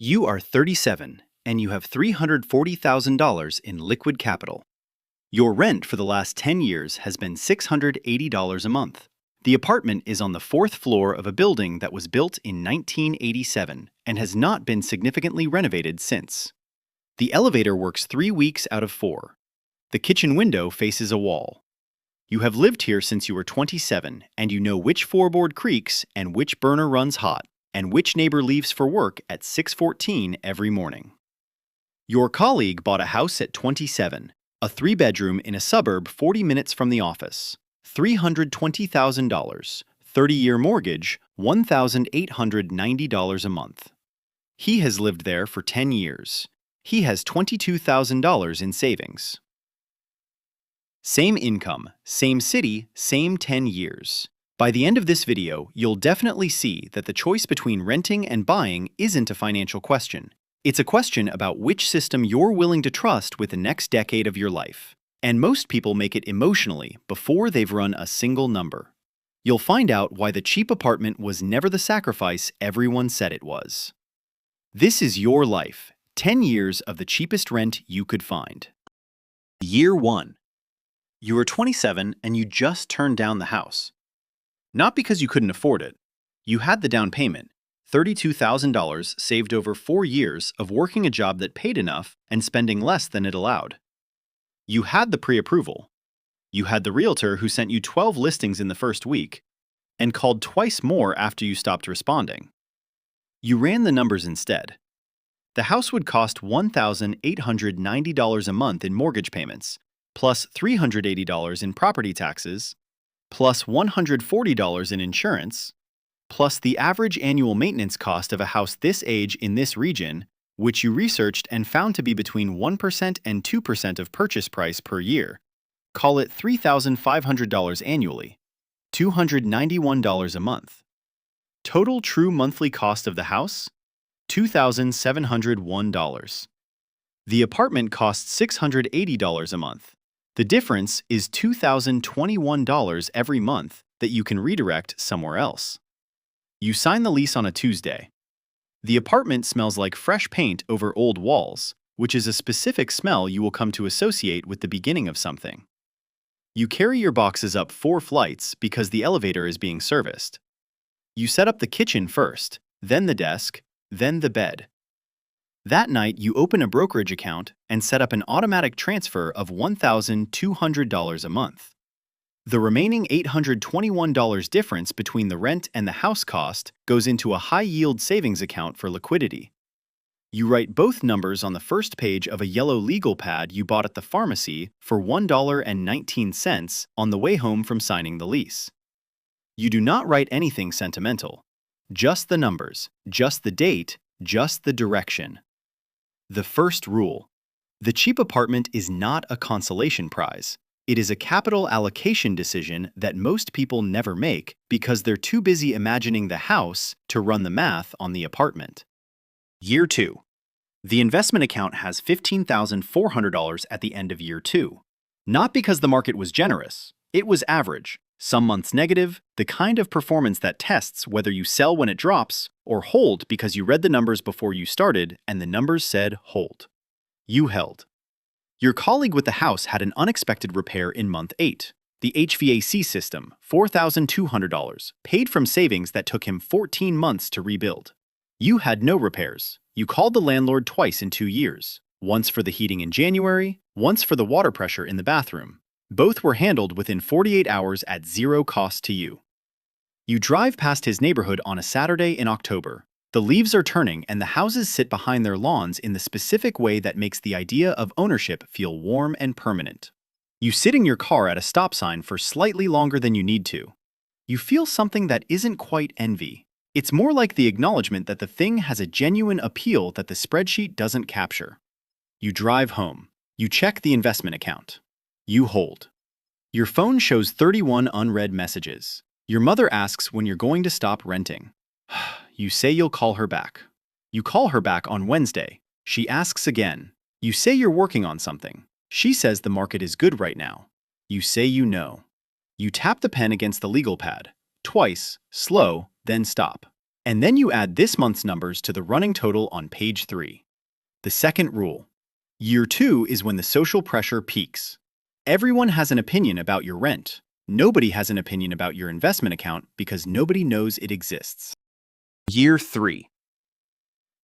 You are 37 and you have $340,000 in liquid capital. Your rent for the last 10 years has been $680 a month. The apartment is on the fourth floor of a building that was built in 1987 and has not been significantly renovated since. The elevator works 3 weeks out of 4. The kitchen window faces a wall. You have lived here since you were 27 and you know which floorboard creaks and which burner runs hot, and which neighbor leaves for work at 6:14 every morning. Your colleague bought a house at 27, a 3-bedroom in a suburb 40 minutes from the office. $320,000, 30-year mortgage, $1,890 a month. He has lived there for 10 years. He has $22,000 in savings. Same income, same city, same 10 years. By the end of this video, you'll definitely see that the choice between renting and buying isn't a financial question. It's a question about which system you're willing to trust with the next decade of your life. And most people make it emotionally before they've run a single number. You'll find out why the cheap apartment was never the sacrifice everyone said it was. This is your life, 10 years of the cheapest rent you could find. Year 1. You were 27 and you just turned down the house. Not because you couldn't afford it. You had the down payment, $32,000 saved over 4 years of working a job that paid enough and spending less than it allowed. You had the pre-approval. You had the realtor who sent you 12 listings in the first week and called twice more after you stopped responding. You ran the numbers instead. The house would cost $1,890 a month in mortgage payments, plus $380 in property taxes, plus $140 in insurance, plus the average annual maintenance cost of a house this age in this region, which you researched and found to be between 1% and 2% of purchase price per year. Call it $3,500 annually, $291 a month. Total true monthly cost of the house? $2,701. The apartment costs $680 a month. The difference is $2,021 every month that you can redirect somewhere else. You sign the lease on a Tuesday. The apartment smells like fresh paint over old walls, which is a specific smell you will come to associate with the beginning of something. You carry your boxes up 4 flights because the elevator is being serviced. You set up the kitchen first, then the desk, then the bed. That night, you open a brokerage account and set up an automatic transfer of $1,200 a month. The remaining $821 difference between the rent and the house cost goes into a high-yield savings account for liquidity. You write both numbers on the first page of a yellow legal pad you bought at the pharmacy for $1.19 on the way home from signing the lease. You do not write anything sentimental. Just the numbers, just the date, just the direction. The first rule: the cheap apartment is not a consolation prize. It is a capital allocation decision that most people never make because they're too busy imagining the house to run the math on the apartment. Year 2. The investment account has $15,400 at the end of year 2. Not because the market was generous. It was average. Some months negative, the kind of performance that tests whether you sell when it drops or hold because you read the numbers before you started and the numbers said hold. You held. Your colleague with the house had an unexpected repair in month 8. The HVAC system, $4,200, paid from savings that took him 14 months to rebuild. You had no repairs. You called the landlord twice in 2 years, once for the heating in January, once for the water pressure in the bathroom. Both were handled within 48 hours at zero cost to you. You drive past his neighborhood on a Saturday in October. The leaves are turning and the houses sit behind their lawns in the specific way that makes the idea of ownership feel warm and permanent. You sit in your car at a stop sign for slightly longer than you need to. You feel something that isn't quite envy. It's more like the acknowledgement that the thing has a genuine appeal that the spreadsheet doesn't capture. You drive home. You check the investment account. You hold. Your phone shows 31 unread messages. Your mother asks when you're going to stop renting. You say you'll call her back. You call her back on Wednesday. She asks again. You say you're working on something. She says the market is good right now. You say you know. You tap the pen against the legal pad. Twice, slow, then stop. And then you add this month's numbers to the running total on page 3. The second rule. Year 2 is when the social pressure peaks. Everyone has an opinion about your rent. Nobody has an opinion about your investment account because nobody knows it exists. Year 3.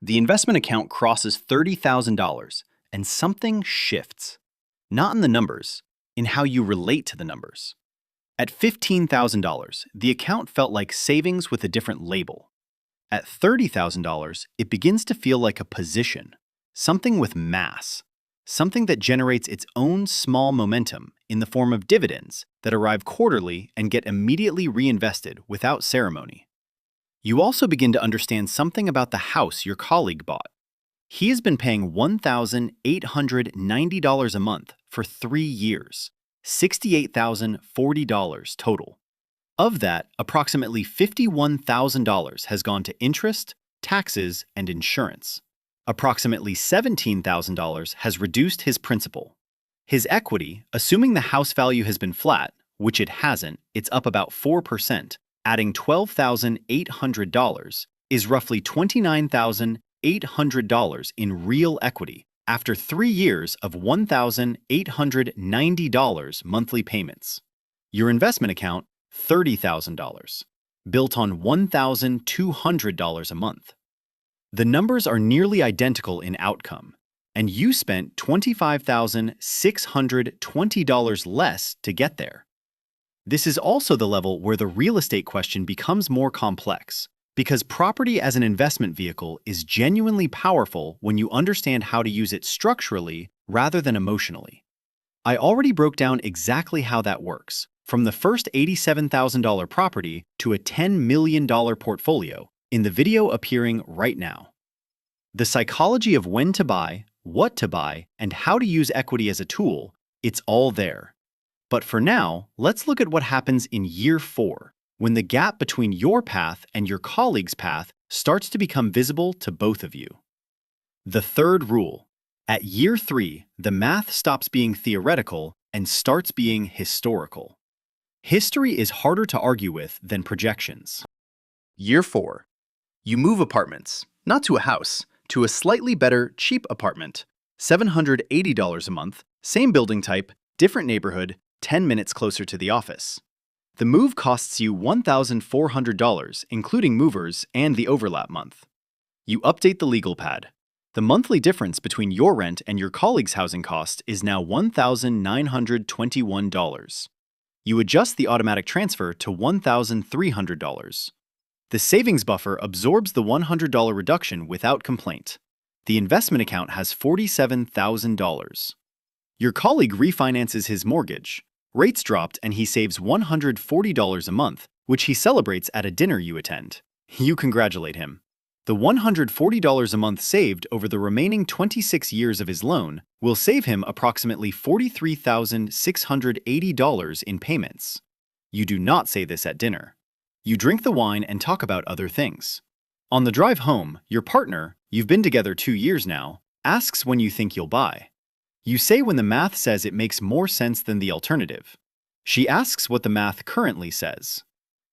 The investment account crosses $30,000 and something shifts. Not in the numbers, in how you relate to the numbers. At $15,000, the account felt like savings with a different label. At $30,000, it begins to feel like a position, something with mass, something that generates its own small momentum in the form of dividends that arrive quarterly and get immediately reinvested without ceremony. You also begin to understand something about the house your colleague bought. He has been paying $1,890 a month for 3 years, $68,040 total. Of that, approximately $51,000 has gone to interest, taxes, and insurance. Approximately $17,000 has reduced his principal. His equity, assuming the house value has been flat, which it hasn't, it's up about 4%, adding $12,800, is roughly $29,800 in real equity after 3 years of $1,890 monthly payments. Your investment account, $30,000, built on $1,200 a month. The numbers are nearly identical in outcome, and you spent $25,620 less to get there. This is also the level where the real estate question becomes more complex, because property as an investment vehicle is genuinely powerful when you understand how to use it structurally rather than emotionally. I already broke down exactly how that works, from the first $87,000 property to a $10 million portfolio, in the video appearing right now. The psychology of when to buy, what to buy, and how to use equity as a tool, it's all there. But for now, let's look at what happens in year 4, when the gap between your path and your colleague's path starts to become visible to both of you. The third rule. At year 3, the math stops being theoretical and starts being historical. History is harder to argue with than projections. Year 4. You move apartments, not to a house, to a slightly better, cheap apartment. $780 a month, same building type, different neighborhood, 10 minutes closer to the office. The move costs you $1,400, including movers and the overlap month. You update the legal pad. The monthly difference between your rent and your colleague's housing cost is now $1,921. You adjust the automatic transfer to $1,300. The savings buffer absorbs the $100 reduction without complaint. The investment account has $47,000. Your colleague refinances his mortgage. Rates dropped and he saves $140 a month, which he celebrates at a dinner you attend. You congratulate him. The $140 a month saved over the remaining 26 years of his loan will save him approximately $43,680 in payments. You do not say this at dinner. You drink the wine and talk about other things. On the drive home, your partner, you've been together 2 years now, asks when you think you'll buy. You say when the math says it makes more sense than the alternative. She asks what the math currently says.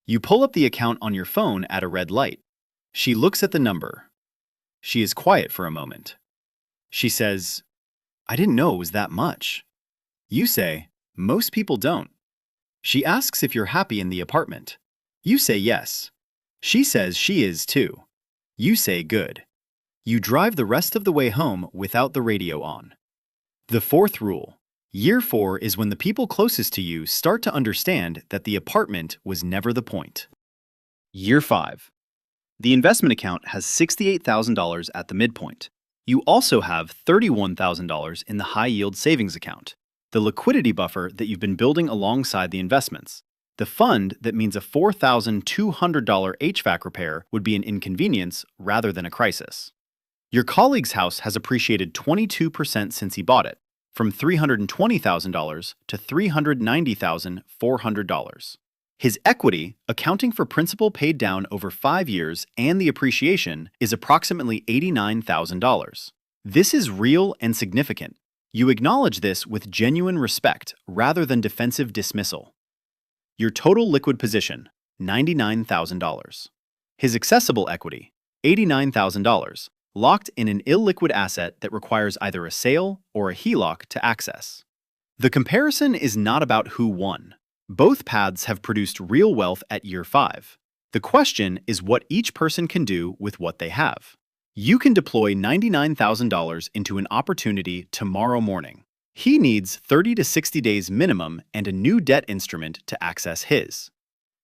You pull up the account on your phone at a red light. She looks at the number. She is quiet for a moment. She says, "I didn't know it was that much." You say, "Most people don't." She asks if you're happy in the apartment. You say yes. She says she is too. You say good. You drive the rest of the way home without the radio on. The fourth rule. Year 4 is when the people closest to you start to understand that the apartment was never the point. Year 5. The investment account has $68,000 at the midpoint. You also have $31,000 in the high-yield savings account, the liquidity buffer that you've been building alongside the investments. The fund that means a $4,200 HVAC repair would be an inconvenience rather than a crisis. Your colleague's house has appreciated 22% since he bought it, from $320,000 to $390,400. His equity, accounting for principal paid down over 5 years and the appreciation, is approximately $89,000. This is real and significant. You acknowledge this with genuine respect rather than defensive dismissal. Your total liquid position, $99,000. His accessible equity, $89,000, locked in an illiquid asset that requires either a sale or a HELOC to access. The comparison is not about who won. Both paths have produced real wealth at year 5. The question is what each person can do with what they have. You can deploy $99,000 into an opportunity tomorrow morning. He needs 30 to 60 days minimum and a new debt instrument to access his.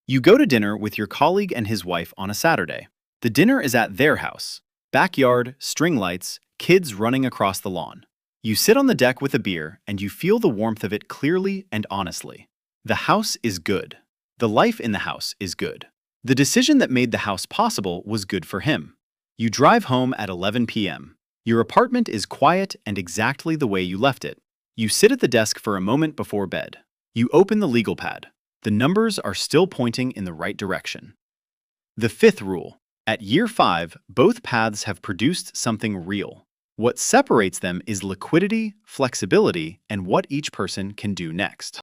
You go to dinner with your colleague and his wife on a Saturday. The dinner is at their house. Backyard, string lights, kids running across the lawn. You sit on the deck with a beer and you feel the warmth of it clearly and honestly. The house is good. The life in the house is good. The decision that made the house possible was good for him. You drive home at 11 p.m. Your apartment is quiet and exactly the way you left it. You sit at the desk for a moment before bed. You open the legal pad. The numbers are still pointing in the right direction. The 5th rule. At year 5, both paths have produced something real. What separates them is liquidity, flexibility, and what each person can do next.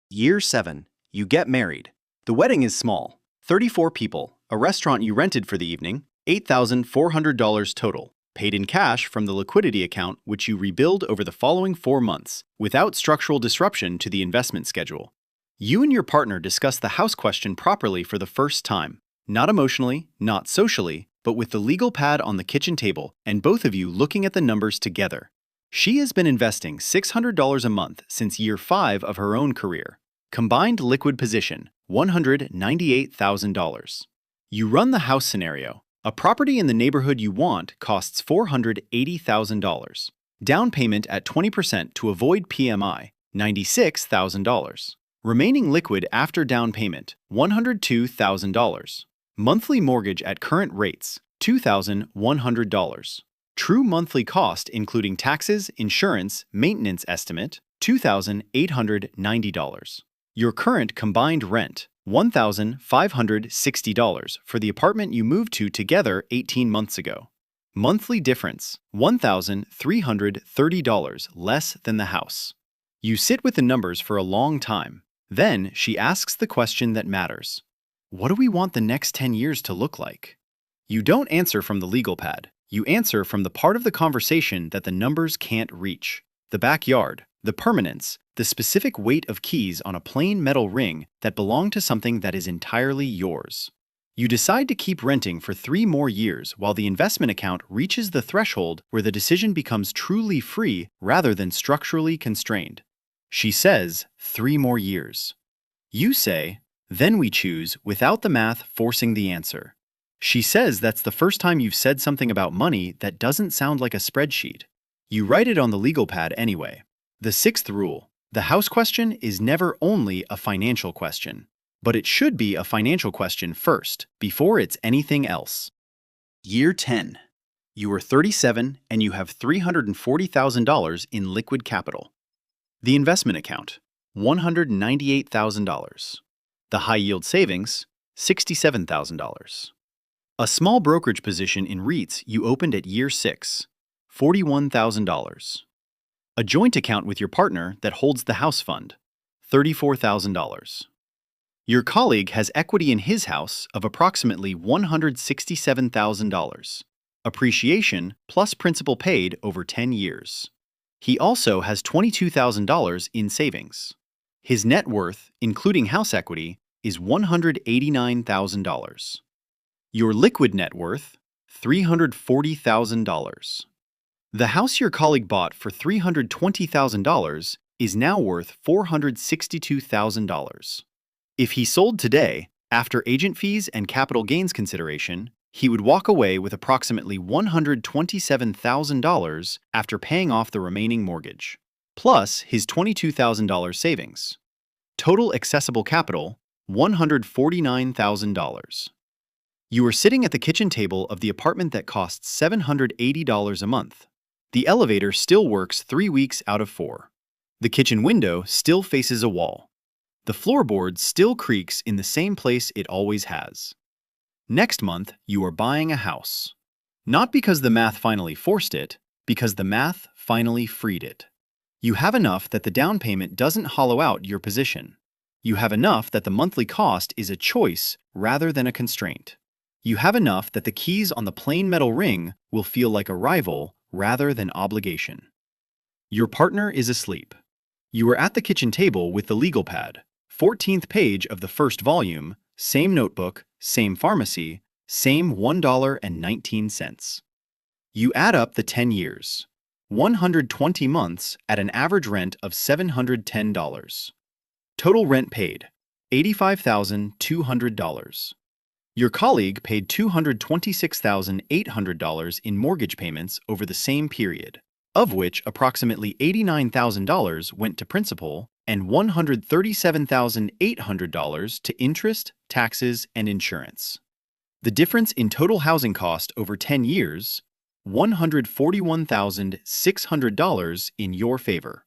Year 7. You get married. The wedding is small. 34 people, a restaurant you rented for the evening, $8,400 total, paid in cash from the liquidity account which you rebuild over the following 4 months, without structural disruption to the investment schedule. You and your partner discuss the house question properly for the first time. Not emotionally, not socially, but with the legal pad on the kitchen table and both of you looking at the numbers together. She has been investing $600 a month since year 5 of her own career. Combined liquid position, $198,000. You run the house scenario. A property in the neighborhood you want costs $480,000. Down payment at 20% to avoid PMI, $96,000. Remaining liquid after down payment, $102,000. Monthly mortgage at current rates, $2,100. True monthly cost including taxes, insurance, maintenance estimate, $2,890. Your current combined rent, $1,560 for the apartment you moved to together 18 months ago. Monthly difference, $1,330 less than the house. You sit with the numbers for a long time. Then she asks the question that matters. What do we want the next 10 years to look like? You don't answer from the legal pad. You answer from the part of the conversation that the numbers can't reach. The backyard, the permanence, the specific weight of keys on a plain metal ring that belong to something that is entirely yours. You decide to keep renting for 3 more years while the investment account reaches the threshold where the decision becomes truly free rather than structurally constrained. She says, 3 more years. You say, then we choose without the math forcing the answer. She says that's the first time you've said something about money that doesn't sound like a spreadsheet. You write it on the legal pad anyway. The 6th rule. The house question is never only a financial question, but it should be a financial question first, before it's anything else. Year 10. You are 37 and you have $340,000 in liquid capital. The investment account, $198,000. The high-yield savings, $67,000. A small brokerage position in REITs you opened at year 6, $41,000. A joint account with your partner that holds the house fund, $34,000. Your colleague has equity in his house of approximately $167,000. Appreciation plus principal paid over 10 years. He also has $22,000 in savings. His net worth, including house equity, is $189,000. Your liquid net worth, $340,000. The house your colleague bought for $320,000 is now worth $462,000. If he sold today, after agent fees and capital gains consideration, he would walk away with approximately $127,000 after paying off the remaining mortgage, plus his $22,000 savings. Total accessible capital, $149,000. You are sitting at the kitchen table of the apartment that costs $780 a month. The elevator still works 3 weeks out of 4. The kitchen window still faces a wall. The floorboard still creaks in the same place it always has. Next month, you are buying a house. Not because the math finally forced it, because the math finally freed it. You have enough that the down payment doesn't hollow out your position. You have enough that the monthly cost is a choice rather than a constraint. You have enough that the keys on the plain metal ring will feel like a rival rather than obligation. Your partner is asleep. You are at the kitchen table with the legal pad, 14th page of the first volume, same notebook, same pharmacy, same $1.19. You add up the 10 years. 120 months at an average rent of $710. Total rent paid, $85,200. Your colleague paid $226,800 in mortgage payments over the same period, of which approximately $89,000 went to principal and $137,800 to interest, taxes, and insurance. The difference in total housing cost over 10 years, $141,600 in your favor.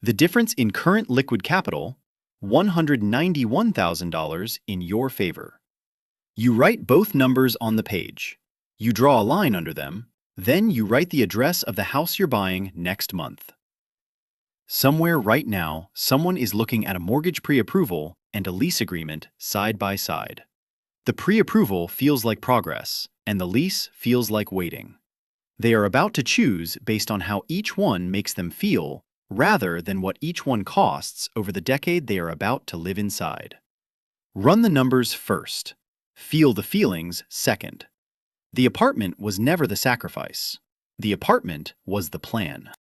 The difference in current liquid capital, $191,000 in your favor. You write both numbers on the page. You draw a line under them, then you write the address of the house you're buying next month. Somewhere right now, someone is looking at a mortgage pre-approval and a lease agreement side by side. The pre-approval feels like progress, and the lease feels like waiting. They are about to choose based on how each one makes them feel, rather than what each one costs over the decade they are about to live inside. Run the numbers first. Feel the feelings second. The apartment was never the sacrifice. The apartment was the plan.